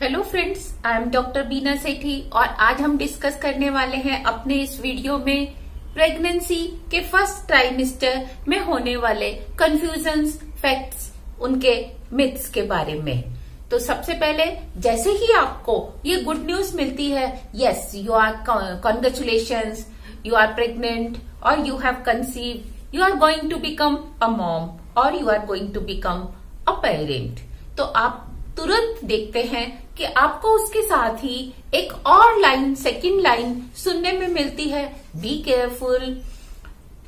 Hello friends, I am doctor Beena Sethi और आज हम डिस्कस करने वाले हैं अपने इस वीडियो में प्रेगनेंसी के फर्स्ट ट्राइमेस्टर में होने वाले कंफ्यूजन्स, फैक्ट्स, उनके मिथ्स के बारे में। तो सबसे पहले जैसे ही आपको ये गुड न्यूज मिलती है, yes you are congratulations, you are pregnant और you have conceive, you are going to become a mom और you are going to become a parent, तो आप तुरंत देखते हैं कि आपको उसके साथ ही एक और लाइन, सेकंड लाइन सुनने में मिलती है, बी केयरफुल,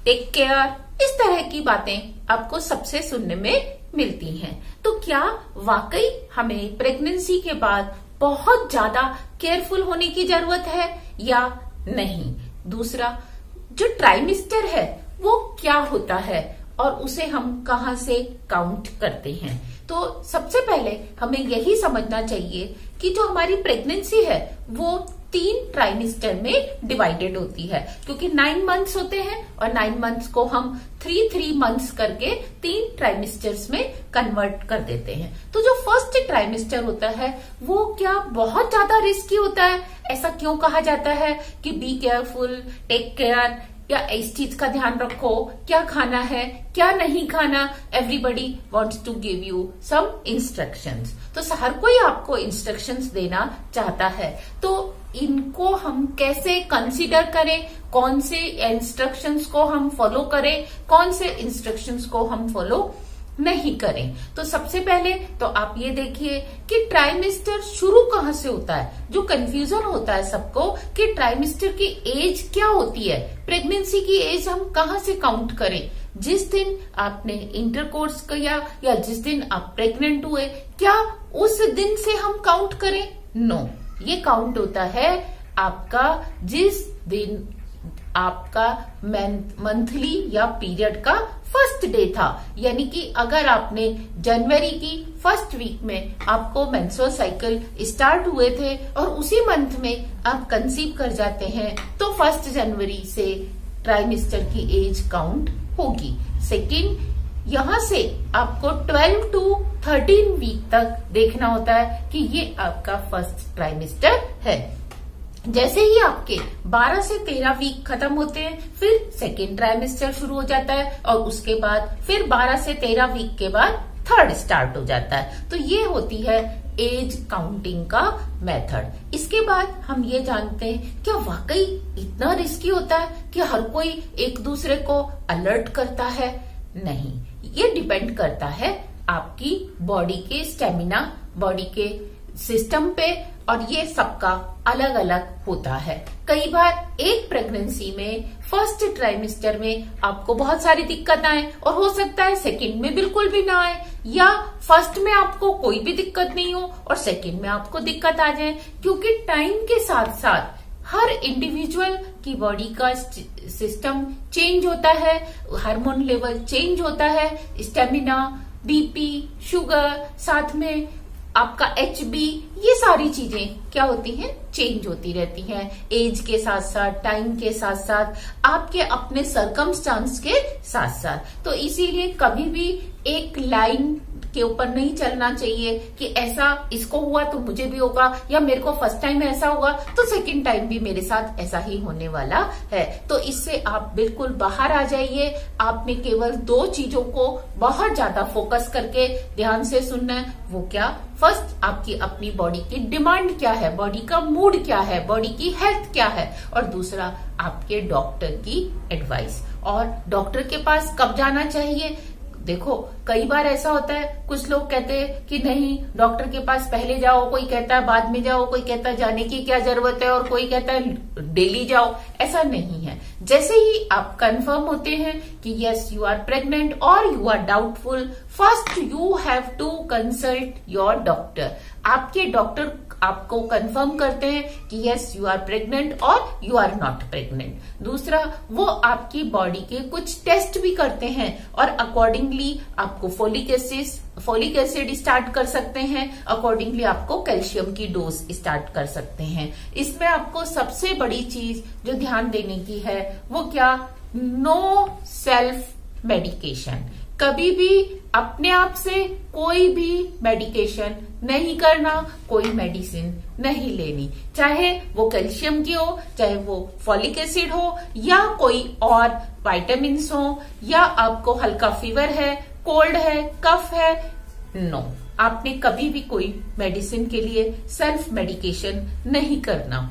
टेक केयर। इस तरह की बातें आपको सबसे सुनने में मिलती हैं। तो क्या वाकई हमें प्रेगनेंसी के बाद बहुत ज्यादा केयरफुल होने की जरूरत है या नहीं? दूसरा, जो ट्राइमेस्टर है वो क्या होता है और उसे हम कहाँ से काउंट करते हैं? तो सबसे पहले हमें यही समझना चाहिए कि जो हमारी प्रेगनेंसी है वो 3 ट्राइमेस्टर में डिवाइडेड होती है, क्योंकि 9 मंथ्स होते हैं और 9 मंथ्स को हम 3 मंथ्स करके 3 ट्राइमेस्टर्स में कन्वर्ट कर देते हैं। तो जो फर्स्ट ट्राइमेस्टर होता है वो क्या बहुत ज्यादा रिस्की होता है? ऐसा क्यों कहा जाता है कि बी केयरफुल, टेक केयर, या इस चीज का ध्यान रखो, क्या खाना है, क्या नहीं खाना? Everybody wants to give you some instructions. तो हर कोई आपको इंस्ट्रक्शंस देना चाहता है, तो इनको हम कैसे कंसीडर करें? कौन से इंस्ट्रक्शंस को हम फॉलो करें, कौन से इंस्ट्रक्शंस को हम फॉलो नहीं करें? तो सबसे पहले तो आप ये देखिए कि ट्राइमेस्टर शुरू कहाँ से होता है। जो कंफ्यूजन होता है सबको कि ट्राइमेस्टर की एज क्या होती है, प्रेगनेंसी की एज हम कहाँ से काउंट करें? जिस दिन आपने इंटरकोर्स किया या जिस दिन आप प्रेग्नेंट हुए, क्या उस दिन से हम काउंट करें? नो, ये काउंट होता है आपका जिस दिन आपका मंथली या पीरियड का फर्स्ट डे था। यानी कि अगर आपने जनवरी की फर्स्ट वीक में आपको मेंस्ट्रुअल साइकिल स्टार्ट हुए थे और उसी मंथ में आप कंसीव कर जाते हैं, तो 1 जनवरी से ट्राइमेस्टर की एज काउंट होगी। सेकेंड, यहाँ से आपको 12 to 13 वीक तक देखना होता है कि ये आपका फर्स्ट ट्राइमेस्टर है। जैसे ही आपके 12 से 13 वीक खत्म होते हैं, फिर सेकेंड ट्राइमेस्टर शुरू हो जाता है और उसके बाद फिर 12 से 13 वीक के बाद थर्ड स्टार्ट हो जाता है। तो ये होती है एज काउंटिंग का मेथड। इसके बाद हम ये जानते हैं, क्या वाकई इतना रिस्की होता है कि हर कोई एक दूसरे को अलर्ट करता है? नहीं, ये डिपेंड करता है आपकी बॉडी के स्टेमिना, बॉडी के सिस्टम पे, और ये सबका अलग अलग होता है। कई बार एक प्रेगनेंसी में फर्स्ट ट्राइमेस्टर में आपको बहुत सारी दिक्कत आए और हो सकता है सेकंड में बिल्कुल भी ना आए, या फर्स्ट में आपको कोई भी दिक्कत नहीं हो और सेकंड में आपको दिक्कत आ जाए, क्योंकि टाइम के साथ साथ हर इंडिविजुअल की बॉडी का सिस्टम चेंज होता है, हार्मोन लेवल चेंज होता है, स्टेमिना, बीपी, शुगर, साथ में आपका HB, ये सारी चीजें क्या होती हैं? चेंज होती रहती हैं एज के साथ साथ, टाइम के साथ साथ, आपके अपने सर्कमस्टांस के साथ साथ। तो इसीलिए कभी भी एक लाइन के ऊपर नहीं चलना चाहिए कि ऐसा इसको हुआ तो मुझे भी होगा, या मेरे को फर्स्ट टाइम ऐसा हुआ तो सेकंड टाइम भी मेरे साथ ऐसा ही होने वाला है। तो इससे आप बिल्कुल बाहर आ जाइए। आपने केवल 2 चीजों को बहुत ज्यादा फोकस करके ध्यान से सुनना है। वो क्या? फर्स्ट, आपकी अपनी बॉडी की डिमांड क्या है, बॉडी का मूड क्या है, बॉडी की हेल्थ क्या है, और दूसरा आपके डॉक्टर की एडवाइस। और डॉक्टर के पास कब जाना चाहिए? देखो, कई बार ऐसा होता है, कुछ लोग कहते हैं कि नहीं डॉक्टर के पास पहले जाओ, कोई कहता है बाद में जाओ, कोई कहता है जाने की क्या जरूरत है, और कोई कहता है डेली जाओ। ऐसा नहीं है। जैसे ही आप कंफर्म होते हैं कि यस यू आर प्रेग्नेंट और you are doubtful, first you have to consult your doctor. आपके डॉक्टर आपको कंफर्म करते हैं कि यस यू आर प्रेग्नेंट और यू आर नॉट प्रेग्नेंट। दूसरा, वो आपकी बॉडी के कुछ टेस्ट भी करते हैं और अकॉर्डिंगली आपको फोलिक एसिड स्टार्ट कर सकते हैं, अकॉर्डिंगली आपको कैल्शियम की डोज स्टार्ट कर सकते हैं। इसमें आपको सबसे बड़ी चीज जो ध्यान देने की है वो क्या? No self medication. कभी भी अपने आप से कोई भी मेडिकेशन नहीं करना, कोई मेडिसिन नहीं लेनी, चाहे वो कैल्शियम की हो, चाहे वो फॉलिक एसिड हो, या कोई और विटामिन हो, या आपको हल्का फीवर है, कोल्ड है, कफ है। नो, आपने कभी भी कोई मेडिसिन के लिए सेल्फ मेडिकेशन नहीं करना।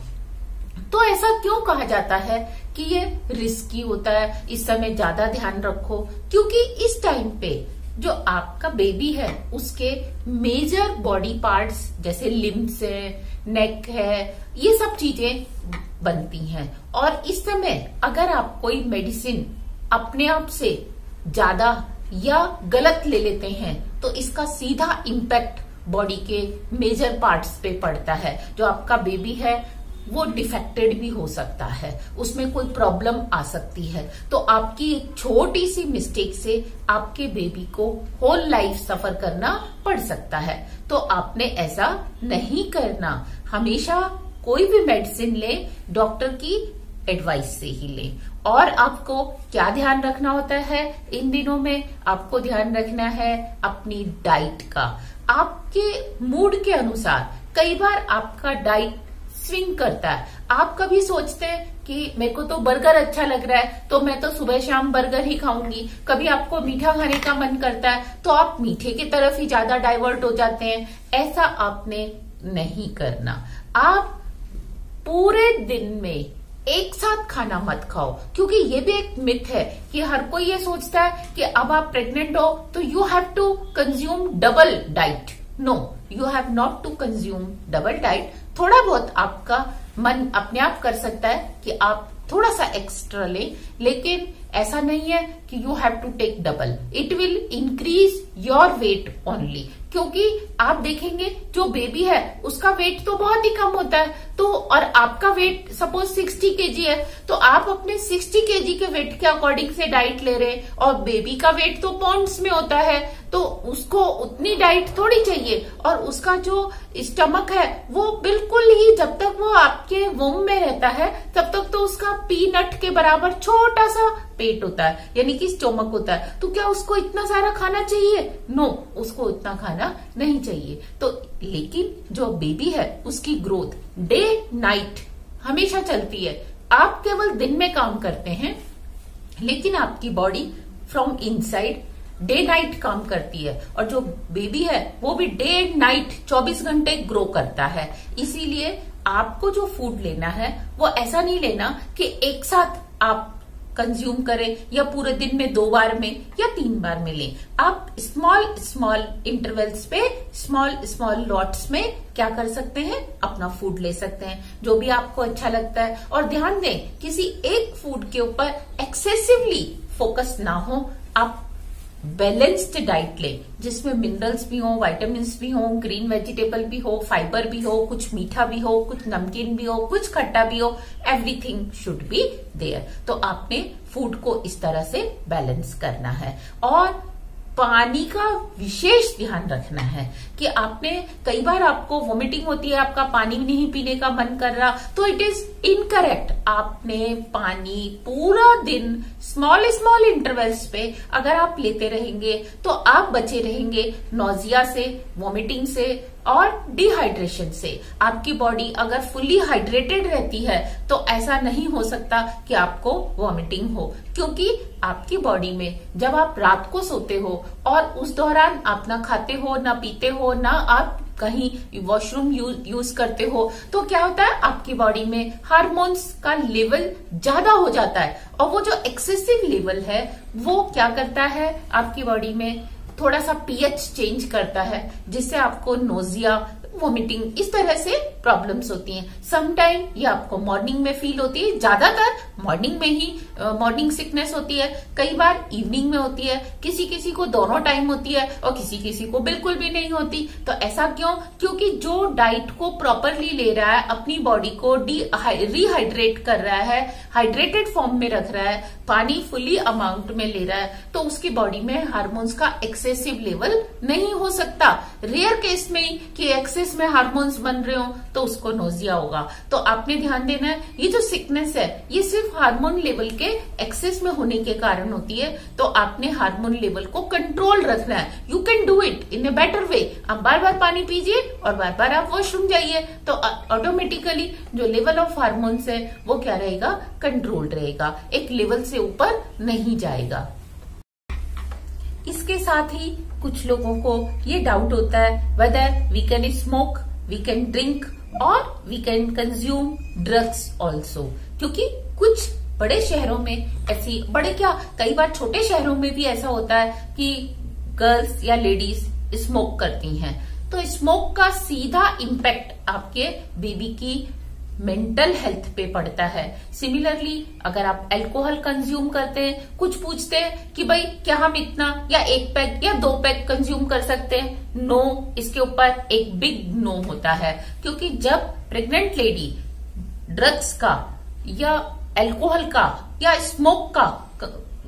तो ऐसा क्यों कहा जाता है कि ये रिस्की होता है, इस समय ज्यादा ध्यान रखो? क्योंकि इस टाइम पे जो आपका बेबी है उसके मेजर बॉडी पार्ट्स जैसे लिम्स है, नेक है, ये सब चीजें बनती हैं। और इस समय अगर आप कोई मेडिसिन अपने आप से ज्यादा या गलत ले लेते हैं तो इसका सीधा इम्पैक्ट बॉडी के मेजर पार्ट्स पे पड़ता है। जो आपका बेबी है वो डिफेक्टेड भी हो सकता है, उसमें कोई प्रॉब्लम आ सकती है। तो आपकी एक छोटी सी मिस्टेक से आपके बेबी को होल लाइफ सफर करना पड़ सकता है। तो आपने ऐसा नहीं करना। हमेशा कोई भी मेडिसिन ले डॉक्टर की एडवाइस से ही ले। और आपको क्या ध्यान रखना होता है इन दिनों में? आपको ध्यान रखना है अपनी डाइट का। आपके मूड के अनुसार कई बार आपका डाइट स्विंग करता है। आप कभी सोचते हैं कि मेरे को तो बर्गर अच्छा लग रहा है तो मैं तो सुबह शाम बर्गर ही खाऊंगी। कभी आपको मीठा खाने का मन करता है तो आप मीठे की तरफ ही ज्यादा डाइवर्ट हो जाते हैं। ऐसा आपने नहीं करना। आप पूरे दिन में एक साथ खाना मत खाओ, क्योंकि ये भी एक मिथ है कि हर कोई ये सोचता है कि अब आप प्रेग्नेंट हो तो you have to consume double diet. No, you have not to consume double diet. थोड़ा बहुत आपका मन अपने आप कर सकता है कि आप थोड़ा सा एक्स्ट्रा लें, लेकिन ऐसा नहीं है कि you have to take double. It will increase your weight only. क्योंकि आप देखेंगे जो बेबी है उसका वेट तो बहुत ही कम होता है, तो और आपका वेट सपोज 60 केजी है तो आप अपने 60 केजी के वेट के अकॉर्डिंग से डाइट ले रहे हैं। और बेबी का वेट तो पाउंड्स में होता है तो उसको उतनी डाइट थोड़ी चाहिए। और उसका जो स्टमक है वो बिल्कुल ही, जब तक वो आपके वोम में रहता है तब तक तो उसका पीनट के बराबर छोटा सा पेट होता है, यानी कि स्टोमक होता है। तो क्या उसको इतना सारा खाना चाहिए? नो, उसको इतना खाना नहीं चाहिए। तो लेकिन जो बेबी है उसकी ग्रोथ डे नाइट हमेशा चलती है। आप केवल दिन में काम करते हैं, लेकिन आपकी body from inside day night काम करती है। और जो बेबी है वो भी डे नाइट 24 घंटे ग्रो करता है। इसीलिए आपको जो फूड लेना है वो ऐसा नहीं लेना कि एक साथ आप कंज्यूम करें या पूरे दिन में 2 बार में या 3 बार में लें। आप स्मॉल स्मॉल इंटरवल्स पे स्मॉल स्मॉल लॉट्स में क्या कर सकते हैं, अपना फूड ले सकते हैं जो भी आपको अच्छा लगता है। और ध्यान दें, किसी एक फूड के ऊपर एक्सेसिवली फोकस ना हो। आप बैलेंस्ड डाइट लें जिसमें मिनरल्स भी हो, विटामिन्स भी हो, ग्रीन वेजिटेबल भी हो, फाइबर भी हो, कुछ मीठा भी हो, कुछ नमकीन भी हो, कुछ खट्टा भी हो। Everything should be there. तो आपने फूड को इस तरह से बैलेंस करना है। और पानी का विशेष ध्यान रखना है कि आपने कई बार आपको वोमिटिंग होती है, आपका पानी नहीं पीने का मन कर रहा, तो इट इज इनकरेक्ट। आपने पानी पूरा दिन स्मॉल स्मॉल इंटरवल्स पे अगर आप लेते रहेंगे तो आप बचे रहेंगे नोजिया से, वोमिटिंग से और डिहाइड्रेशन से। आपकी बॉडी अगर फुल्ली हाइड्रेटेड रहती है तो ऐसा नहीं हो सकता कि आपको वॉमिटिंग हो, क्योंकि आपकी बॉडी में जब आप रात को सोते हो और उस दौरान आप ना खाते हो, ना पीते हो, ना आप कहीं वॉशरूम यूज करते हो, तो क्या होता है आपकी बॉडी में हार्मोन्स का लेवल ज्यादा हो जाता है। और वो जो एक्सेसिव लेवल है वो क्या करता है, आपकी बॉडी में थोड़ा सा पीएच चेंज करता है, जिससे आपको नोजिया, वोमिटिंग, इस तरह से प्रॉब्लम्स होती हैं। समटाइम ये आपको मॉर्निंग में फील होती है, ज्यादातर मॉर्निंग में ही मॉर्निंग सिकनेस होती है। कई बार इवनिंग में होती है, किसी किसी को दोनों टाइम होती है और किसी किसी को बिल्कुल भी नहीं होती। तो ऐसा क्यों? क्योंकि जो डाइट को प्रॉपरली ले रहा है, अपनी बॉडी को रिहाइड्रेट कर रहा है, हाइड्रेटेड फॉर्म में रख रहा है, पानी फुली अमाउंट में ले रहा है, तो उसकी बॉडी में हार्मोन्स का एक्सेसिव लेवल नहीं हो सकता। रेयर केस में कि एक्सेस में हार्मोन्स बन रहे हो तो उसको नोजिया होगा। तो आपने ध्यान देना है, ये जो सिकनेस है ये सिर्फ हार्मोन लेवल के एक्सेस में होने के कारण होती है। तो आपने हार्मोन लेवल को कंट्रोल रखना है। You can do it in a better way. आप बार बार पानी पीजिए और बार बार आप वॉशरूम जाइए, तो ऑटोमेटिकली जो लेवल ऑफ हार्मोन्स है वो क्या रहेगा, कंट्रोल रहेगा, एक लेवल से ऊपर नहीं जाएगा। इसके साथ ही कुछ लोगों को ये डाउट होता है whether we can smoke, we can drink और we can consume drugs also, क्योंकि कुछ बड़े शहरों में ऐसी, बड़े क्या कई बार छोटे शहरों में भी ऐसा होता है कि गर्ल्स या लेडीज स्मोक करती हैं। तो स्मोक का सीधा इम्पैक्ट आपके बेबी की मेंटल हेल्थ पे पड़ता है। सिमिलरली अगर आप अल्कोहल कंज्यूम करते हैं, कुछ पूछते हैं कि भाई क्या हम इतना या 1 पैक या 2 पैक कंज्यूम कर सकते हैं? नो, इसके ऊपर एक बिग नो होता है, क्योंकि जब प्रेग्नेंट लेडी ड्रग्स का या अल्कोहल का या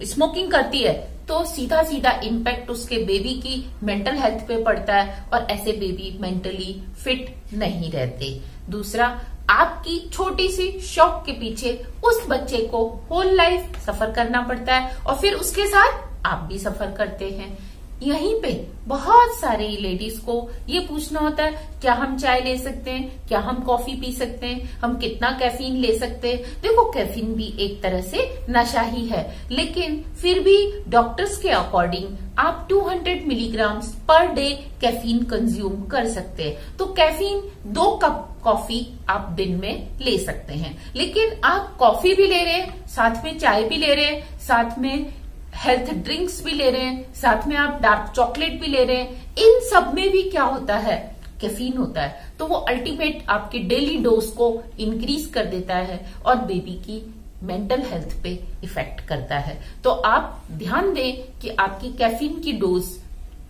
स्मोकिंग करती है तो सीधा सीधा इम्पैक्ट उसके बेबी की मेंटल हेल्थ पे पड़ता है और ऐसे बेबी मेंटली फिट नहीं रहते। दूसरा, आपकी छोटी सी शौक के पीछे उस बच्चे को होल लाइफ सफर करना पड़ता है और फिर उसके साथ आप भी सफर करते हैं। यहीं पे बहुत सारे लेडीज को ये पूछना होता है, क्या हम चाय ले सकते हैं, क्या हम कॉफी पी सकते हैं, हम कितना कैफीन ले सकते हैं? देखो, कैफीन भी एक तरह से नशा ही है, लेकिन फिर भी डॉक्टर्स के अकॉर्डिंग आप 200 milligram per day caffeine consume कर सकते हैं। तो कैफीन 2 कप कॉफी आप दिन में ले सकते हैं, लेकिन आप कॉफी भी ले रहे हैं, साथ में चाय भी ले रहे हैं, साथ में हेल्थ ड्रिंक्स भी ले रहे हैं, साथ में आप डार्क चॉकलेट भी ले रहे हैं, इन सब में भी क्या होता है, कैफीन होता है। तो वो अल्टीमेट आपके डेली डोज को इंक्रीज कर देता है और बेबी की मेंटल हेल्थ पे इफेक्ट करता है। तो आप ध्यान दें कि आपकी कैफीन की डोज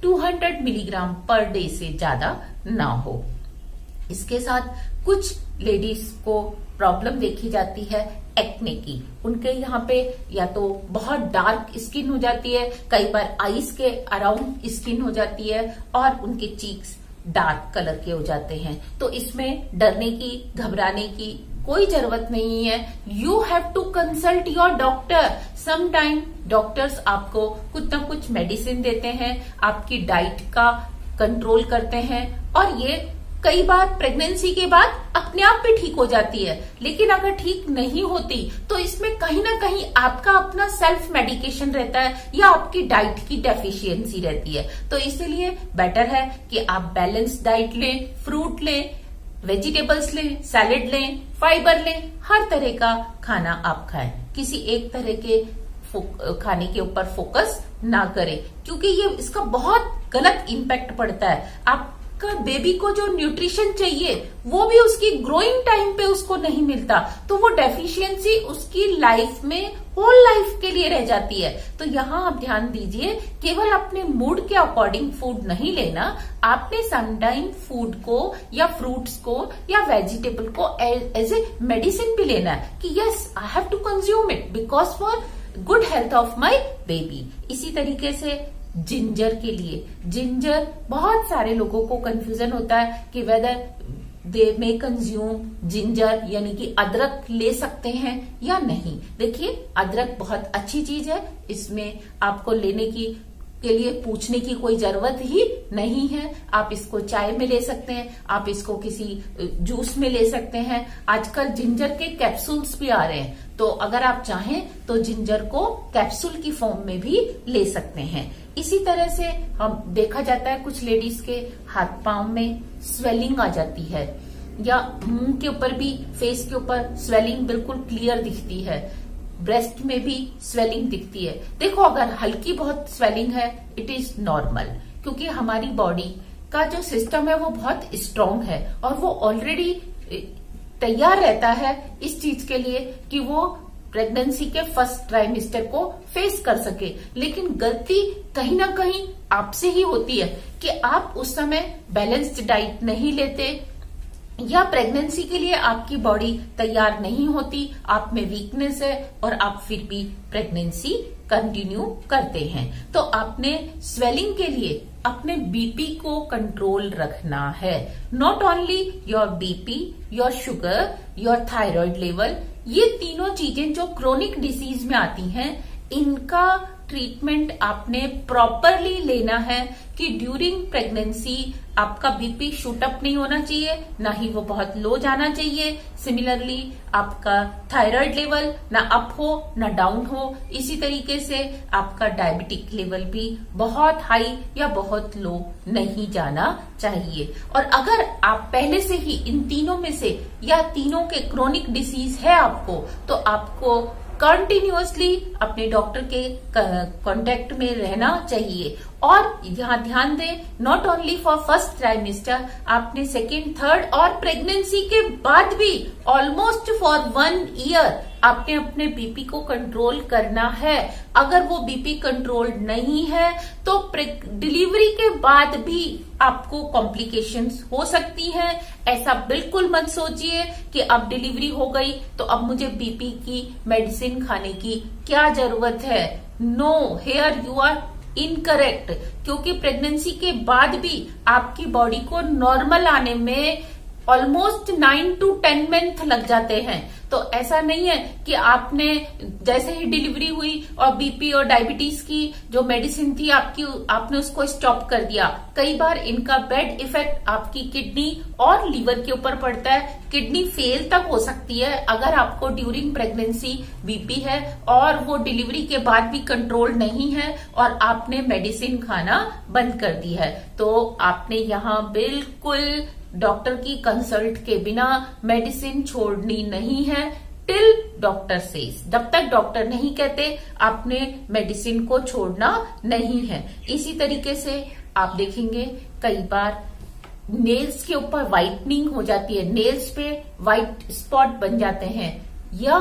200 मिलीग्राम पर डे से ज्यादा ना हो। इसके साथ कुछ लेडीज को प्रॉब्लम देखी जाती है एक्ने की। उनके यहाँ पे या तो बहुत डार्क स्किन हो जाती है, कई बार आईज के अराउंड स्किन हो जाती है और उनके चीक्स डार्क कलर के हो जाते हैं। तो इसमें डरने की, घबराने की कोई जरूरत नहीं है। You have to consult your doctor. Some time doctors आपको कुछ ना कुछ मेडिसिन देते हैं, आपकी डाइट का कंट्रोल करते हैं और ये कई बार प्रेगनेंसी के बाद अपने आप भी ठीक हो जाती है। लेकिन अगर ठीक नहीं होती तो इसमें कहीं ना कहीं आपका अपना सेल्फ मेडिकेशन रहता है या आपकी डाइट की डेफिशिएंसी रहती है। तो इसलिए बेटर है कि आप बैलेंस डाइट लें, फ्रूट लें, वेजिटेबल्स लें, सैलेड लें, फाइबर लें, हर तरह का खाना आप खाएं। किसी एक तरह के खाने के ऊपर फोकस ना करें, क्योंकि ये इसका बहुत गलत इम्पैक्ट पड़ता है। आपका बेबी को जो न्यूट्रिशन चाहिए वो भी उसकी ग्रोइंग टाइम पे उसको नहीं मिलता, तो वो डेफिशिएंसी उसकी लाइफ में होल लाइफ के लिए रह जाती है। तो यहाँ आप ध्यान दीजिए, केवल अपने मूड के अकॉर्डिंग फूड नहीं लेना, आपने समटाइम फूड को या फ्रूट्स को या वेजिटेबल को एज ए मेडिसिन भी लेना है कि yes I have to consume it because for good health of my baby. इसी तरीके से जिंजर के लिए, जिंजर बहुत सारे लोगों को कंफ्यूजन होता है कि whether they may consume ginger, यानी कि अदरक ले सकते हैं या नहीं। देखिए, अदरक बहुत अच्छी चीज है, इसमें आपको लेने के लिए पूछने की कोई जरूरत ही नहीं है। आप इसको चाय में ले सकते हैं, आप इसको किसी जूस में ले सकते हैं। आजकल जिंजर के कैप्सूल्स भी आ रहे हैं, तो अगर आप चाहें तो जिंजर को कैप्सूल की फॉर्म में भी ले सकते हैं। इसी तरह से हम देखा जाता है कुछ लेडीज के हाथ पांव में स्वेलिंग आ जाती है या मुंह के ऊपर भी, फेस के ऊपर स्वेलिंग बिल्कुल क्लियर दिखती है, ब्रेस्ट में भी स्वेलिंग दिखती है। देखो, अगर हल्की बहुत स्वेलिंग है इट इज नॉर्मल, क्योंकि हमारी बॉडी का जो सिस्टम है वो बहुत स्ट्रांग है और वो ऑलरेडी तैयार रहता है इस चीज के लिए कि वो प्रेगनेंसी के फर्स्ट ट्राइमेस्टर को फेस कर सके। लेकिन गलती कहीं ना कहीं आपसे ही होती है कि आप उस समय बैलेंस्ड डाइट नहीं लेते या प्रेगनेंसी के लिए आपकी बॉडी तैयार नहीं होती, आप में वीकनेस है और आप फिर भी प्रेगनेंसी कंटिन्यू करते हैं। तो आपने स्वेलिंग के लिए अपने बीपी को कंट्रोल रखना है। Not only your BP, your sugar, your thyroid level, ये तीनों चीजें जो क्रोनिक डिसीज में आती हैं, इनका ट्रीटमेंट आपने प्रॉपरली लेना है कि ड्यूरिंग प्रेगनेंसी आपका बीपी शूट अप नहीं होना चाहिए, ना ही वो बहुत लो जाना चाहिए। सिमिलरली आपका थायराइड लेवल ना अप हो ना डाउन हो। इसी तरीके से आपका डायबिटिक लेवल भी बहुत हाई या बहुत लो नहीं जाना चाहिए। और अगर आप पहले से ही इन तीनों में से या तीनों के क्रोनिक डिसीज है आपको, तो आपको कंटिन्यूअसली अपने डॉक्टर के कांटेक्ट में रहना चाहिए। और यहाँ ध्यान दें, not only for first trimester, आपने सेकेंड, थर्ड और प्रेगनेंसी के बाद भी ऑलमोस्ट फॉर 1 ईयर आपने अपने बीपी को कंट्रोल करना है। अगर वो बीपी कंट्रोल नहीं है तो डिलीवरी के बाद भी आपको कॉम्प्लिकेशंस हो सकती हैं। ऐसा बिल्कुल मत सोचिए कि अब डिलीवरी हो गई तो अब मुझे बीपी की मेडिसिन खाने की क्या जरूरत है। No, here you are incorrect, क्योंकि प्रेगनेंसी के बाद भी आपकी बॉडी को नॉर्मल आने में ऑलमोस्ट 9 to 10 मंथ लग जाते हैं। तो ऐसा नहीं है कि आपने जैसे ही डिलीवरी हुई और बीपी और डायबिटीज की जो मेडिसिन थी आपने उसको स्टॉप कर दिया। कई बार इनका बैड इफेक्ट आपकी किडनी और लीवर के ऊपर पड़ता है। किडनी फेल तक हो सकती है अगर आपको ड्यूरिंग प्रेगनेंसी बीपी है और वो डिलीवरी के बाद भी कंट्रोल नहीं है और आपने मेडिसिन खाना बंद कर दी है। तो आपने यहाँ बिल्कुल डॉक्टर की कंसल्ट के बिना मेडिसिन छोड़नी नहीं है टिल डॉक्टर सेज। जब तक डॉक्टर नहीं कहते आपने मेडिसिन को छोड़ना नहीं है। इसी तरीके से आप देखेंगे कई बार नेल्स के ऊपर व्हाइटनिंग हो जाती है, नेल्स पे व्हाइट स्पॉट बन जाते हैं, या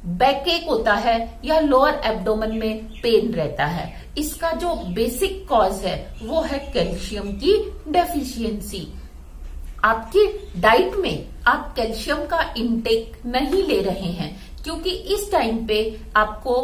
बैक एक होता है, या लोअर एब्डोमेन में पेन रहता है। इसका जो बेसिक कॉज है वो है कैल्शियम की डेफिशिएंसी। आपकी डाइट में आप कैल्शियम का इंटेक नहीं ले रहे हैं, क्योंकि इस टाइम पे आपको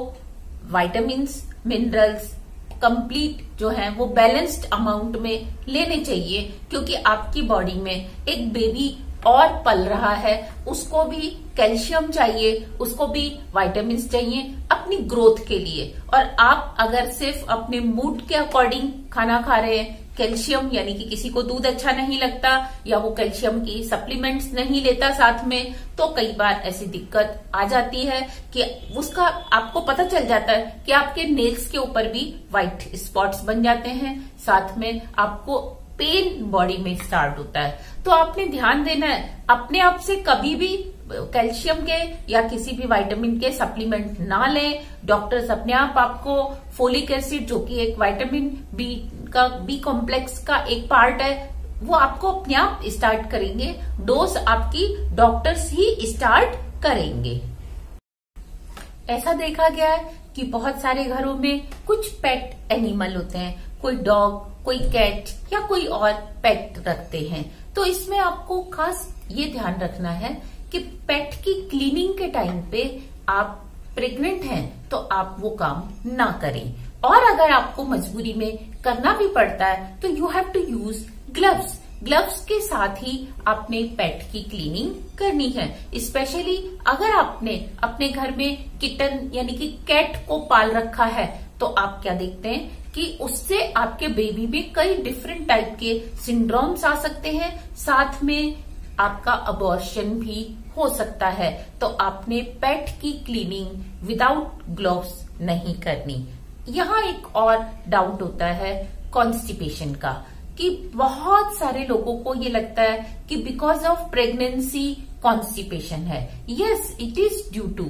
विटामिन्स, मिनरल्स कंप्लीट जो है वो बैलेंस्ड अमाउंट में लेने चाहिए, क्योंकि आपकी बॉडी में एक बेबी और पल रहा है, उसको भी कैल्शियम चाहिए, उसको भी विटामिन्स चाहिए अपनी ग्रोथ के लिए। और आप अगर सिर्फ अपने मूड के अकॉर्डिंग खाना खा रहे हैं, कैल्शियम यानी कि किसी को दूध अच्छा नहीं लगता या वो कैल्शियम की सप्लीमेंट्स नहीं लेता साथ में, तो कई बार ऐसी दिक्कत आ जाती है कि उसका आपको पता चल जाता है कि आपके नेल्स के ऊपर भी व्हाइट स्पॉट्स बन जाते हैं, साथ में आपको पेन बॉडी में स्टार्ट होता है। तो आपने ध्यान देना है, अपने आप से कभी भी कैल्शियम के या किसी भी विटामिन के सप्लीमेंट ना लें। डॉक्टर्स अपने आप आपको फोलिक एसिड, जो कि एक विटामिन बी कॉम्प्लेक्स का एक पार्ट है, वो आपको अपने आप स्टार्ट करेंगे। डोज आपकी डॉक्टर्स ही स्टार्ट करेंगे। ऐसा देखा गया है कि बहुत सारे घरों में कुछ पेट एनिमल होते हैं, कोई डॉग, कोई कैट या कोई और पेट रखते हैं। तो इसमें आपको खास ये ध्यान रखना है कि पेट की क्लीनिंग के टाइम पे आप प्रेग्नेंट हैं तो आप वो काम ना करें, और अगर आपको मजबूरी में करना भी पड़ता है तो you have to use gloves. Gloves के साथ ही आपने पेट की क्लीनिंग करनी है। स्पेशली अगर आपने अपने घर में किटन यानी कि कैट को पाल रखा है, तो आप क्या देखते हैं कि उससे आपके बेबी में कई डिफरेंट टाइप के सिंड्रोम्स आ सकते हैं, साथ में आपका अबॉर्शन भी हो सकता है। तो आपने पेट की क्लीनिंग विदाउट ग्लव्स नहीं करनी। यहाँ एक और डाउट होता है कॉन्स्टिपेशन का, कि बहुत सारे लोगों को ये लगता है कि बिकॉज ऑफ प्रेगनेंसी कॉन्स्टिपेशन है। Yes, it is due to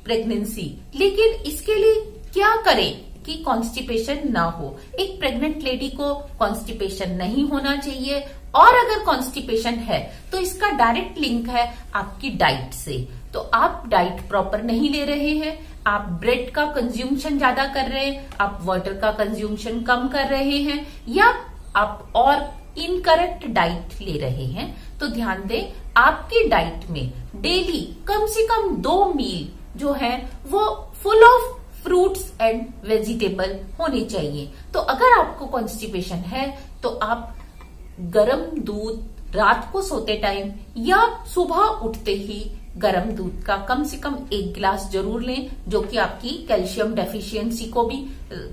pregnancy, लेकिन इसके लिए क्या करें कि कॉन्स्टिपेशन ना हो। एक प्रेग्नेंट लेडी को कॉन्स्टिपेशन नहीं होना चाहिए, और अगर कॉन्स्टिपेशन है तो इसका डायरेक्ट लिंक है आपकी डाइट से। तो आप डाइट प्रॉपर नहीं ले रहे हैं, आप ब्रेड का कंज्यूमशन ज्यादा कर रहे हैं, आप वाटर का कंज्यूमशन कम कर रहे हैं, या आप और इनकरेक्ट डाइट ले रहे हैं, तो ध्यान दें आपकी डाइट में डेली कम से कम 2 मील जो है वो full of fruits and vegetable होने चाहिए। तो अगर आपको कॉन्स्टिपेशन है तो आप गरम दूध रात को सोते टाइम या सुबह उठते ही गरम दूध का कम से कम 1 गिलास जरूर लें, जो कि आपकी कैल्शियम डेफिशिएंसी को भी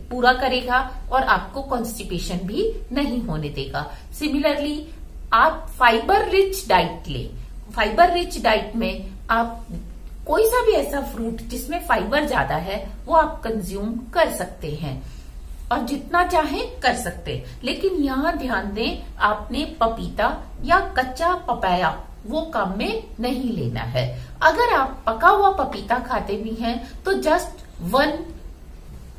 पूरा करेगा और आपको कॉन्स्टिपेशन भी नहीं होने देगा। सिमिलरली आप फाइबर रिच डाइट लें। फाइबर रिच डाइट में आप कोई सा भी ऐसा फ्रूट जिसमें फाइबर ज्यादा है वो आप कंज्यूम कर सकते हैं और जितना चाहे कर सकते, लेकिन यहाँ ध्यान दें आपने पपीता या कच्चा पपाया वो काम में नहीं लेना है। अगर आप पका हुआ पपीता खाते भी हैं तो जस्ट 1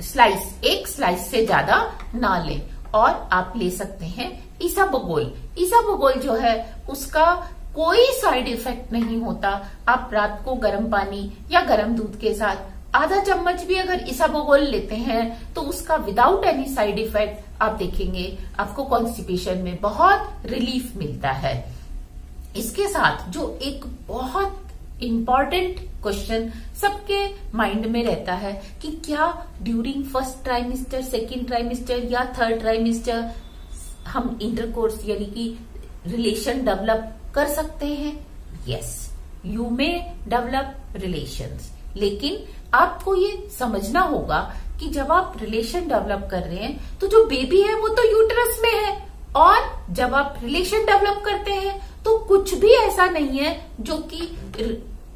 स्लाइस, 1 स्लाइस से ज्यादा ना लें। और आप ले सकते हैं इसबगोल। इसबगोल जो है उसका कोई साइड इफेक्ट नहीं होता। आप रात को गर्म पानी या गर्म दूध के साथ आधा चम्मच भी अगर इसबगोल लेते हैं तो उसका विदाउट एनी साइड इफेक्ट आप देखेंगे आपको कॉन्स्टिपेशन में बहुत रिलीफ मिलता है। इसके साथ जो एक बहुत इम्पॉर्टेंट क्वेश्चन सबके माइंड में रहता है कि क्या during first trimester, second trimester या थर्ड ट्राइमेस्टर हम इंटरकोर्स यानी कि रिलेशन डेवलप कर सकते हैं? Yes, you may develop relations, लेकिन आपको ये समझना होगा कि जब आप रिलेशन डेवलप कर रहे हैं तो जो बेबी है वो तो यूट्रस में है, और जब आप रिलेशन डेवलप करते हैं तो कुछ भी ऐसा नहीं है जो कि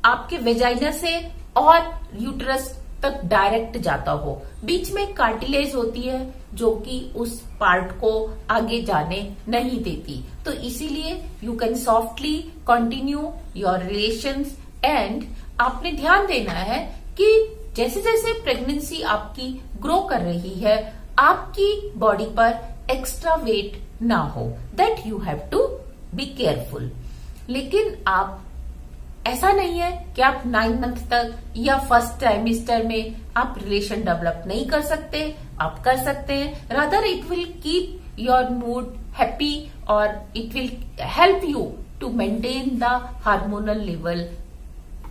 आपके वेजाइना से और यूट्रस तक डायरेक्ट जाता हो। बीच में कार्टिलेज होती है जो कि उस पार्ट को आगे जाने नहीं देती। तो इसीलिए you can softly continue your relations. And आपने ध्यान देना है कि जैसे जैसे प्रेगनेंसी आपकी ग्रो कर रही है आपकी बॉडी पर एक्स्ट्रा वेट ना हो, that you have to be careful. लेकिन आप ऐसा नहीं है कि आप 9 मंथ तक या फर्स्ट ट्राइमेस्टर में आप रिलेशन डेवलप नहीं कर सकते, आप कर सकते हैं। Rather it will keep your mood happy और it will help you to maintain the hormonal level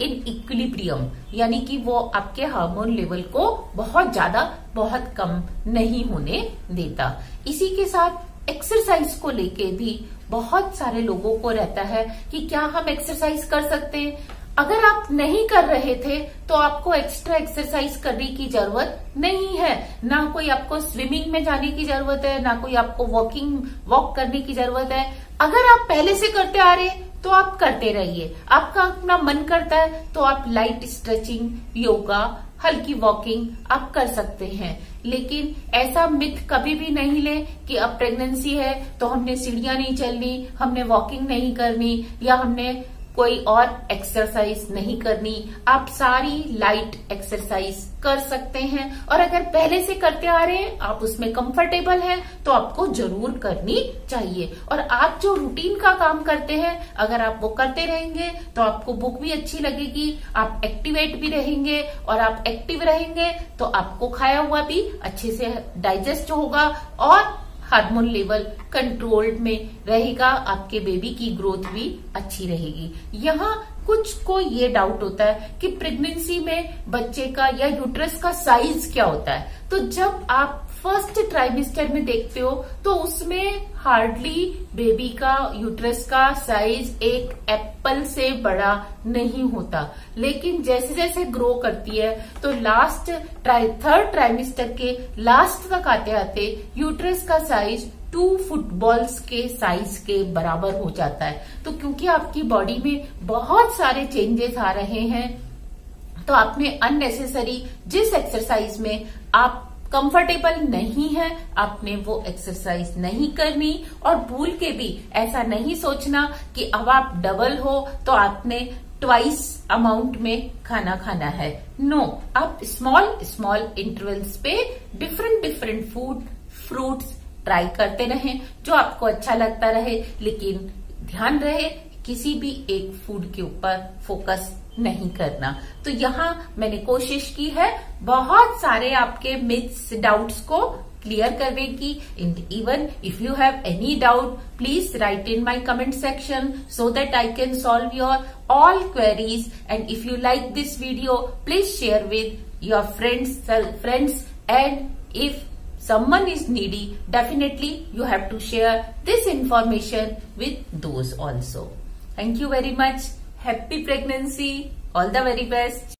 in equilibrium, यानी कि वो आपके हार्मोन लेवल को बहुत ज्यादा बहुत कम नहीं होने देता। इसी के साथ एक्सरसाइज को लेके भी बहुत सारे लोगों को रहता है कि क्या हम एक्सरसाइज कर सकते हैं। अगर आप नहीं कर रहे थे तो आपको एक्स्ट्रा एक्सरसाइज करने की जरूरत नहीं है। ना कोई आपको स्विमिंग में जाने की जरूरत है, ना कोई आपको वॉक करने की जरूरत है। अगर आप पहले से करते आ रहे तो आप करते रहिए। आपका अपना मन करता है तो आप लाइट स्ट्रेचिंग, योगा, हल्की वॉकिंग आप कर सकते हैं। लेकिन ऐसा मिथ कभी भी नहीं ले कि अब प्रेगनेंसी है तो हमने सीढ़ियां नहीं चलनी, हमने वॉकिंग नहीं करनी या हमने कोई और एक्सरसाइज नहीं करनी। आप सारी लाइट एक्सरसाइज कर सकते हैं और अगर पहले से करते आ रहे हैं, आप उसमें कंफर्टेबल हैं तो आपको जरूर करनी चाहिए। और आप जो रूटीन का काम करते हैं अगर आप वो करते रहेंगे तो आपको बुक भी अच्छी लगेगी, आप एक्टिवेट भी रहेंगे और आप एक्टिव रहेंगे तो आपको खाया हुआ भी अच्छे से डाइजेस्ट होगा और हार्मोन लेवल कंट्रोल्ड में रहेगा, आपके बेबी की ग्रोथ भी अच्छी रहेगी। यहाँ कुछ को ये डाउट होता है कि प्रेगनेंसी में बच्चे का या यूट्रस का साइज क्या होता है। तो जब आप फर्स्ट ट्राइमेस्टर में देखते हो तो उसमें हार्डली बेबी का यूट्रस का साइज एक एप्पल से बड़ा नहीं होता, लेकिन जैसे जैसे ग्रो करती है तो थर्ड ट्राइमेस्टर के लास्ट तक आते आते यूट्रस का साइज 2 फुटबॉल्स के साइज के बराबर हो जाता है। तो क्योंकि आपकी बॉडी में बहुत सारे चेंजेस आ रहे हैं तो आपने अननेसेसरी जिस एक्सरसाइज में आप कंफर्टेबल नहीं है आपने वो एक्सरसाइज नहीं करनी। और भूल के भी ऐसा नहीं सोचना कि अब आप डबल हो तो आपने ट्वाइस अमाउंट में खाना खाना है। नो, आप स्मॉल इंटरवल्स पे डिफरेंट फूड, फ्रूट्स ट्राई करते रहें जो आपको अच्छा लगता रहे, लेकिन ध्यान रहे किसी भी एक फूड के ऊपर फोकस नहीं करना। तो यहाँ मैंने कोशिश की है बहुत सारे आपके मिथ्स, डाउट्स को क्लियर करने की। Even if you have any doubt please right in my comment section so that I can solve your all queries, and if you like this video please share with your friends, and if someone is needy, definitely you have to share this information with those also. Thank you very much. Happy pregnancy. All the very best.